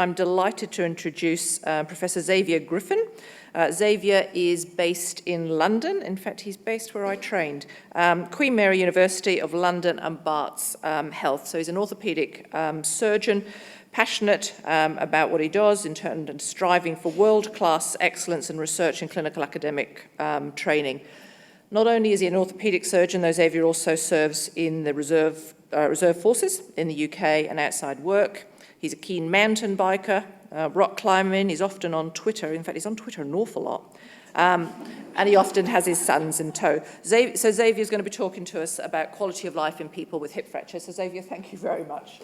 I'm delighted to introduce Professor Xavier Griffin. Xavier is based in London. In fact, he's based where I trained, Queen Mary University of London and Barts Health. So he's an orthopedic surgeon, passionate about what he does in terms of striving for world-class excellence in research and clinical academic training. Not only is he an orthopedic surgeon, though Xavier also serves in the reserve forces in the UK and outside work. He's a keen mountain biker, rock climbing. He's often on Twitter. In fact, he's on Twitter an awful lot. And he often has his sons in tow. So Xavier's going to be talking to us about quality of life in people with hip fracture. So Xavier, thank you very much.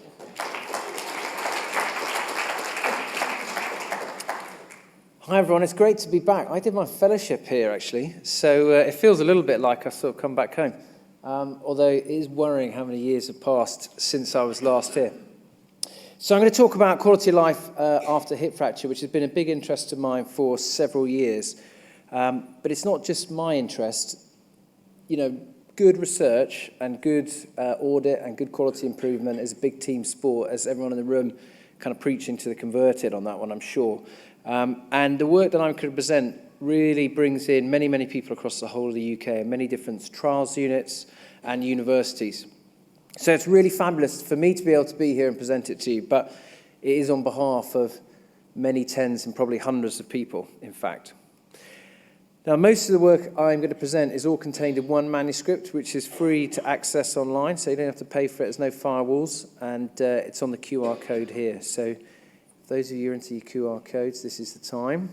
Hi everyone, it's great to be back. I did my fellowship here actually, so it feels a little bit like I sort of come back home. Although it is worrying how many years have passed since I was last here. So I'm going to talk about quality of life after hip fracture, which has been a big interest of mine for several years. But it's not just my interest. You know, good research and good audit and good quality improvement is a big team sport, as everyone in the room kind of preaching to the converted on that one, I'm sure. And the work that I'm going to present really brings in many, many people across the whole of the UK and many different trials units and universities. So it's really fabulous for me to be able to be here and present it to you, but it is on behalf of many tens and probably hundreds of people, in fact. Now, most of the work I'm going to present is all contained in one manuscript, which is free to access online, so you don't have to pay for it. There's no firewalls, and it's on the QR code here. So for those of you who are into your QR codes, this is the time.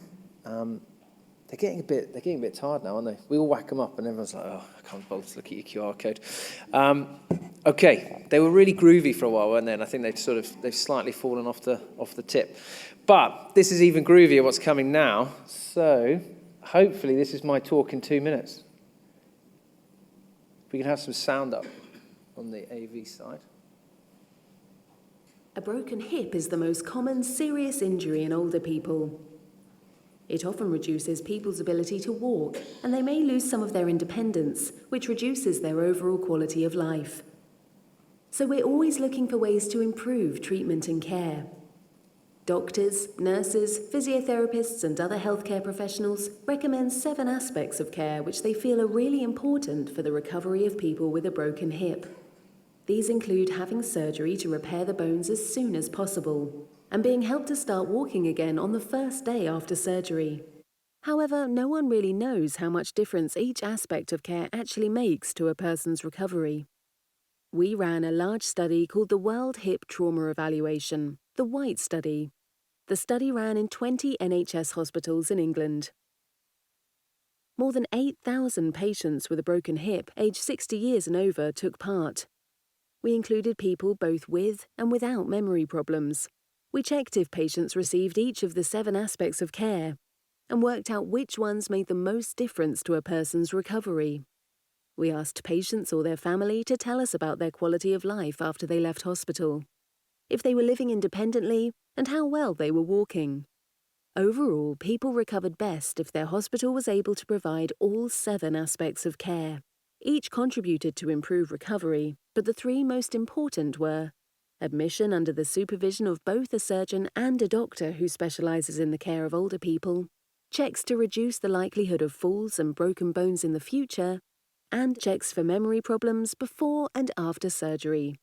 They're getting a bit tired now, aren't they? We all whack them up, and everyone's like, "Oh, I can't bother to look at your QR code." Okay, they were really groovy for a while, weren't they? And I think they've slightly fallen off the tip. But this is even groovier. What's coming now? So hopefully, this is my talk in 2 minutes. We can have some sound up on the AV side. A broken hip is the most common serious injury in older people. It often reduces people's ability to walk, and they may lose some of their independence, which reduces their overall quality of life. So we're always looking for ways to improve treatment and care. Doctors, nurses, physiotherapists, and other healthcare professionals recommend 7 aspects of care which they feel are really important for the recovery of people with a broken hip. These include having surgery to repair the bones as soon as possible, and being helped to start walking again on the first day after surgery. However, no one really knows how much difference each aspect of care actually makes to a person's recovery. We ran a large study called the World Hip Trauma Evaluation, the WHITE Study. The study ran in 20 NHS hospitals in England. More than 8,000 patients with a broken hip aged 60 years and over took part. We included people both with and without memory problems. We checked if patients received each of the 7 aspects of care and worked out which ones made the most difference to a person's recovery. We asked patients or their family to tell us about their quality of life after they left hospital, if they were living independently, and how well they were walking. Overall, people recovered best if their hospital was able to provide all 7 aspects of care. Each contributed to improve recovery, but the 3 most important were admission under the supervision of both a surgeon and a doctor who specializes in the care of older people, checks to reduce the likelihood of falls and broken bones in the future, and checks for memory problems before and after surgery.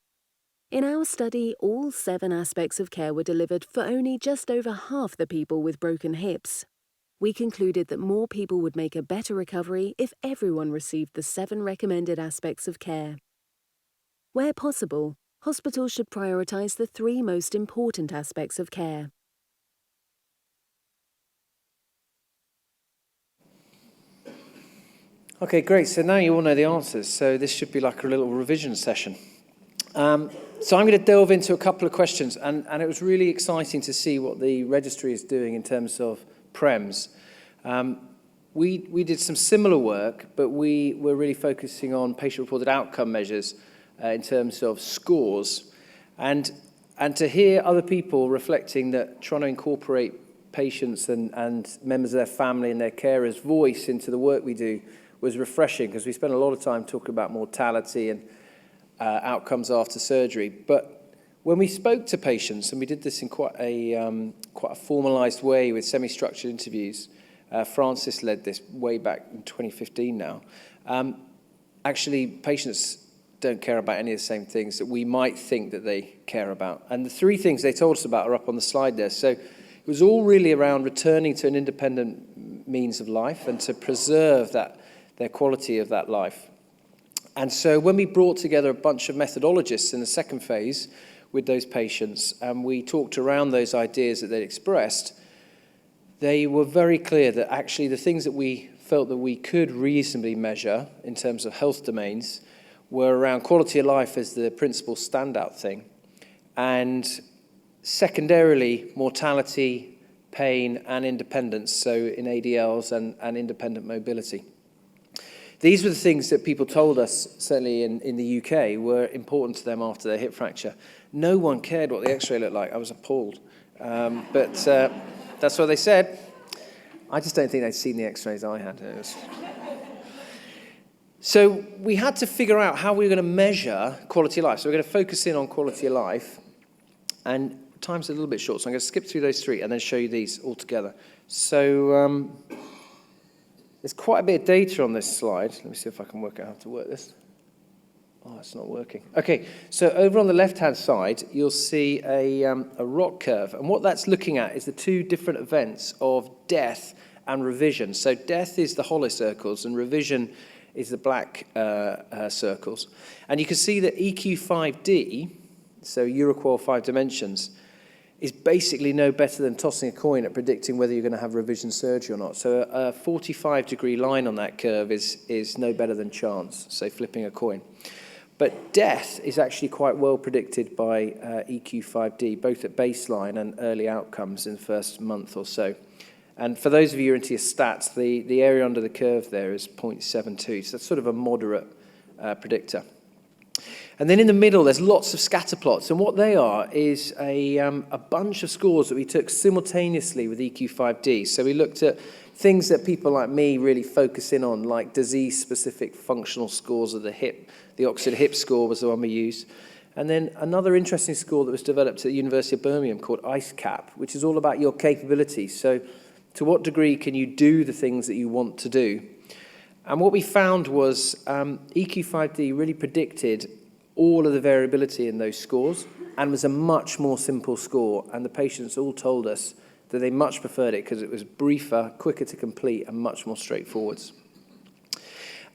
In our study, all 7 aspects of care were delivered for only just over half the people with broken hips. We concluded that more people would make a better recovery if everyone received the 7 recommended aspects of care. Where possible, hospitals should prioritize the 3 most important aspects of care. Okay, great. So now you all know the answers. So this should be like a little revision session. So I'm going to delve into a couple of questions. And it was really exciting to see what the registry is doing in terms of PREMS. We did some similar work, but we were really focusing on patient-reported outcome measures in terms of scores. And to hear other people reflecting that trying to incorporate patients and members of their family and their carers' voice into the work we do was refreshing, because we spent a lot of time talking about mortality and outcomes after surgery. But When we spoke to patients, and we did this in quite a formalised way with semi-structured interviews, Francis led this way back in 2015 now, actually patients don't care about any of the same things that we might think that they care about. And the three things they told us about are up on the slide there. So it was all really around returning to an independent means of life and to preserve their quality of that life. And so when we brought together a bunch of methodologists in the second phase with those patients, and we talked around those ideas that they'd expressed, they were very clear that actually the things that we felt that we could reasonably measure in terms of health domains were around quality of life as the principal standout thing, and secondarily mortality, pain, and independence, so in ADLs and independent mobility. These were the things that people told us, certainly in the UK, were important to them after their hip fracture. No one cared what the x-ray looked like. I was appalled. But that's what they said. I just don't think they'd seen the x-rays I had. So we had to figure out how we were going to measure quality of life. So we're going to focus in on quality of life. And time's a little bit short, so I'm going to skip through those three and then show you these all together. So there's quite a bit of data on this slide. Let me see if I can work out how to work this. Oh, it's not working. Okay, so over on the left-hand side, you'll see a ROC curve. And what that's looking at is the two different events of death and revision. So death is the hollow circles, and revision is the black circles. And you can see that EQ5D, so EuroQol 5 dimensions, is basically no better than tossing a coin at predicting whether you're going to have revision surgery or not. So a 45-degree line on that curve is no better than chance, so flipping a coin. But death is actually quite well predicted by EQ5D, both at baseline and early outcomes in the first month or so. And for those of you who are into your stats, the area under the curve there is 0.72, so that's sort of a moderate predictor. And then in the middle, there's lots of scatter plots. And what they are is a bunch of scores that we took simultaneously with EQ5D. So we looked at things that people like me really focus in on, like disease-specific functional scores of the hip. The Oxford Hip Score was the one we used. And then another interesting score that was developed at the University of Birmingham called IceCap, which is all about your capability. So to what degree can you do the things that you want to do? And what we found was EQ5D really predicted all of the variability in those scores and was a much more simple score. And the patients all told us that they much preferred it because it was briefer, quicker to complete, and much more straightforward.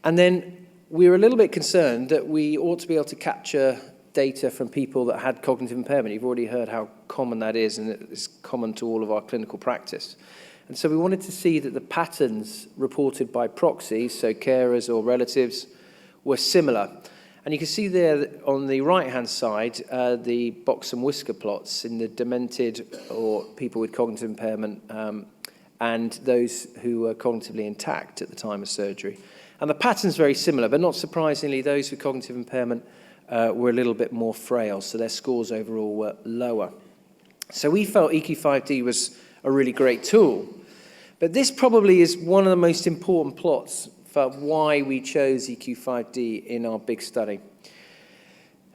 And then we were a little bit concerned that we ought to be able to capture data from people that had cognitive impairment. You've already heard how common that is, and it's common to all of our clinical practice. And so we wanted to see that the patterns reported by proxy, so carers or relatives, were similar. And you can see there on the right-hand side, the box and whisker plots in the demented or people with cognitive impairment and those who were cognitively intact at the time of surgery. And the pattern's very similar, but not surprisingly, those with cognitive impairment were a little bit more frail, so their scores overall were lower. So we felt EQ5D was a really great tool. But this probably is one of the most important plots for why we chose EQ5D in our big study.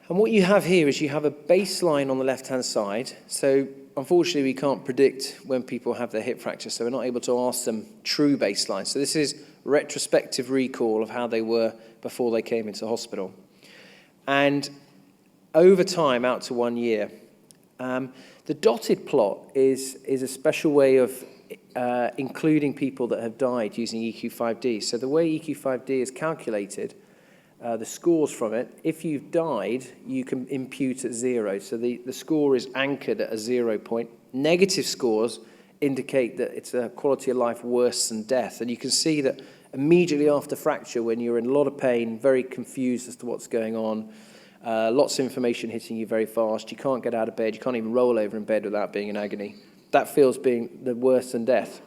And what you have here is you have a baseline on the left-hand side. So unfortunately, we can't predict when people have their hip fracture, so we're not able to ask them true baseline. So this is retrospective recall of how they were before they came into hospital. And over time, out to 1 year, the dotted plot is a special way of including people that have died using EQ5D. So the way EQ5D is calculated, the scores from it, if you've died, you can impute at 0. So the score is anchored at a 0 point. Negative scores indicate that it's a quality of life worse than death. And you can see that immediately after fracture, when you're in a lot of pain, very confused as to what's going on, lots of information hitting you very fast, you can't get out of bed, you can't even roll over in bed without being in agony. That feels being the worse than death.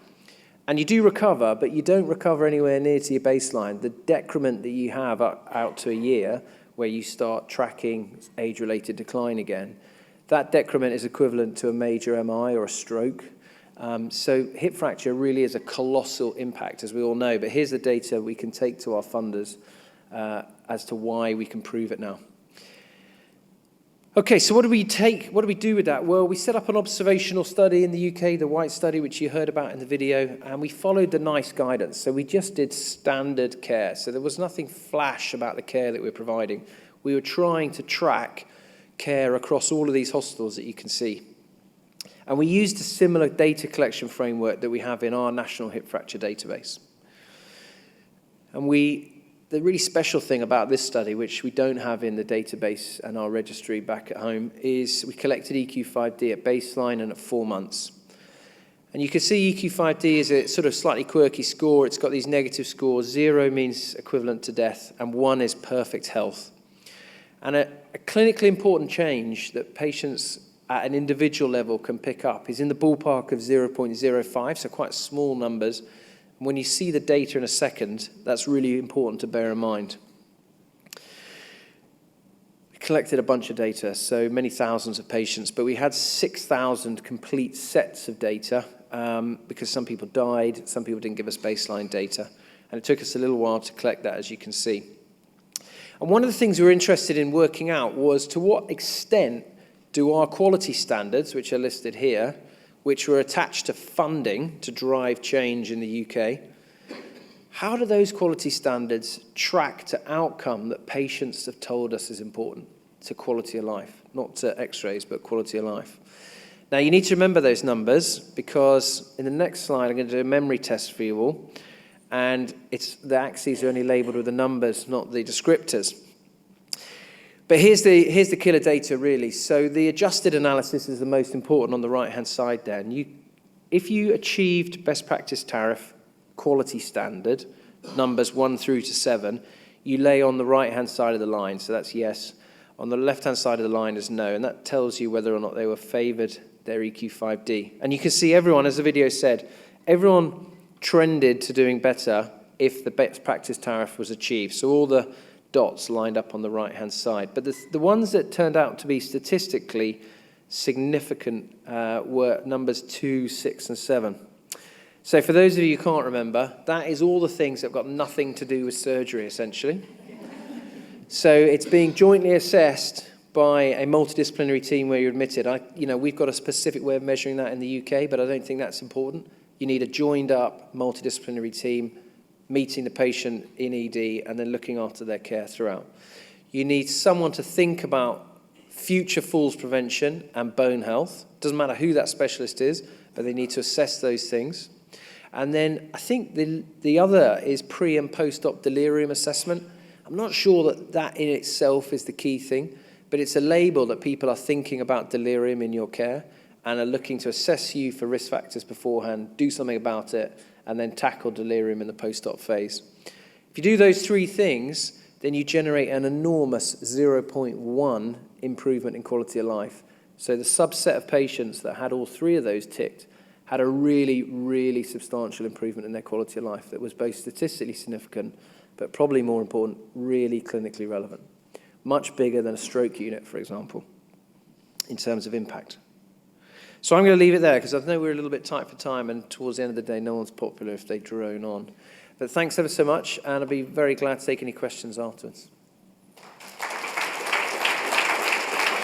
And you do recover, but you don't recover anywhere near to your baseline. The decrement that you have out to a year, where you start tracking age-related decline again, that decrement is equivalent to a major MI or a stroke. So hip fracture really is a colossal impact, as we all know. But here's the data we can take to our funders as to why we can prove it now. Okay, so what do we do with that? Well, we set up an observational study in the UK, the White study, which you heard about in the video, and we followed the NICE guidance. So we just did standard care. So there was nothing flash about the care that we're providing. We were trying to track care across all of these hospitals that you can see. And we used a similar data collection framework that we have in our national hip fracture database. And the really special thing about this study, which we don't have in the database and our registry back at home, is we collected EQ5D at baseline and at 4 months. And you can see EQ5D is a sort of slightly quirky score. It's got these negative scores. 0 means equivalent to death, and 1 is perfect health. And a clinically important change that patients at an individual level can pick up is in the ballpark of 0.05, so quite small numbers. When you see the data in a second, that's really important to bear in mind. We collected a bunch of data, so many thousands of patients, but we had 6,000 complete sets of data because some people died, some people didn't give us baseline data, and it took us a little while to collect that, as you can see. And one of the things we were interested in working out was to what extent do our quality standards, which are listed here, which were attached to funding to drive change in the UK, how do those quality standards track to outcome that patients have told us is important, to quality of life? Not to x-rays, but quality of life. Now, you need to remember those numbers because in the next slide, I'm going to do a memory test for you all, and the axes are only labeled with the numbers, not the descriptors. But here's the killer data, really. So the adjusted analysis is the most important on the right-hand side there. And if you achieved best practice tariff quality standard, numbers 1 through to 7, you lay on the right-hand side of the line. So that's yes. On the left-hand side of the line is no. And that tells you whether or not they were favored their EQ5D. And you can see everyone, as the video said, everyone trended to doing better if the best practice tariff was achieved. So all the dots lined up on the right-hand side. But the ones that turned out to be statistically significant were numbers 2, 6, and 7. So for those of you who can't remember, that is all the things that have got nothing to do with surgery, essentially. So it's being jointly assessed by a multidisciplinary team where you're admitted. We've got a specific way of measuring that in the UK, but I don't think that's important. You need a joined-up multidisciplinary team meeting the patient in ED and then looking after their care throughout. You need someone to think about future falls prevention and bone health. Doesn't matter who that specialist is, but they need to assess those things. And then I think the other is pre- and post-op delirium assessment. I'm not sure that in itself is the key thing, but it's a label that people are thinking about delirium in your care and are looking to assess you for risk factors beforehand, do something about it, and then tackle delirium in the post-op phase. If you do those 3 things, then you generate an enormous 0.1 improvement in quality of life. So the subset of patients that had all 3 of those ticked had a really, really substantial improvement in their quality of life that was both statistically significant, but probably more important, really clinically relevant. Much bigger than a stroke unit, for example, in terms of impact. So I'm going to leave it there because I know we're a little bit tight for time, and towards the end of the day, no one's popular if they drone on. But thanks ever so much, and I'll be very glad to take any questions afterwards.